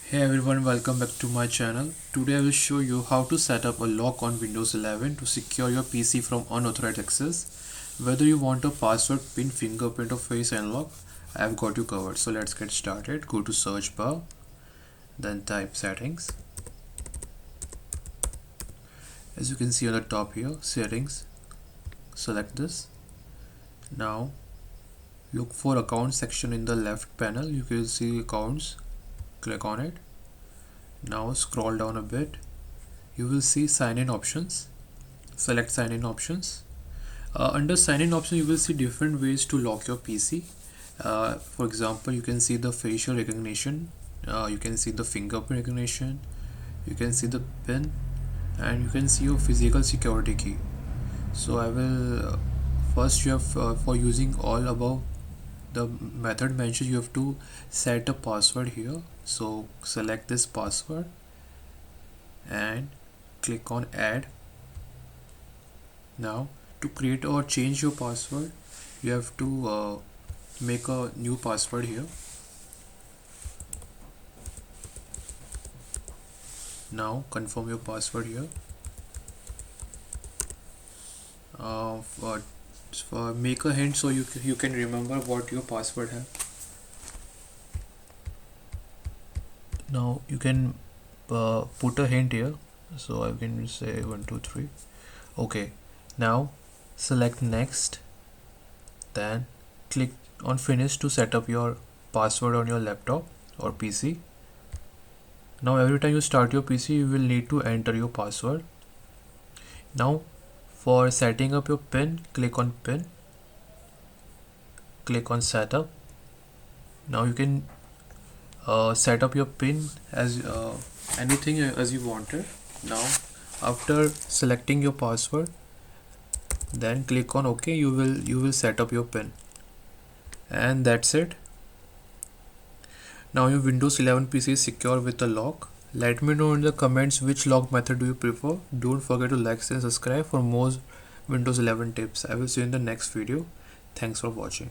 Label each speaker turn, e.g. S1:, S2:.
S1: Hey everyone, welcome back to my channel. Today I will show you how to set up a lock on Windows 11 to secure your PC from unauthorized access. Whether you want a password, pin, fingerprint or face unlock, I have got you covered. So let's get started. Go to search bar, then type settings. As you can see on the top here, settings, select this. Now look for account section in the left panel. You can see accounts, click on it. Now scroll down a bit. You will see sign in options. Select sign in options. Under sign in option you will see different ways to lock your PC. For example, you can see the facial recognition, you can see the fingerprint recognition, you can see the pin, and you can see your physical security key. So I will first you have for using all above the method mentioned, you have to set a password here. So select this password and click on add. Now to create or change your password, you have to make a new password here. Now confirm your password here. Make a hint so you can remember what your password have. Now you can put a hint here, so I can say 1 2 3. Okay, now select next, then click on finish to set up your password on your laptop or PC. Now every time you start your PC you will need to enter your password. Now for setting up your pin, click on pin, click on setup. Now you can set up your pin as anything as you wanted. Now after selecting your password, then click on OK. You will set up your pin, and that's it. Now your Windows 11 PC is secure with a lock. Let me know in the comments which lock method do you prefer. Don't forget to like and subscribe for more Windows 11 tips. I will see you in the next video. Thanks for watching.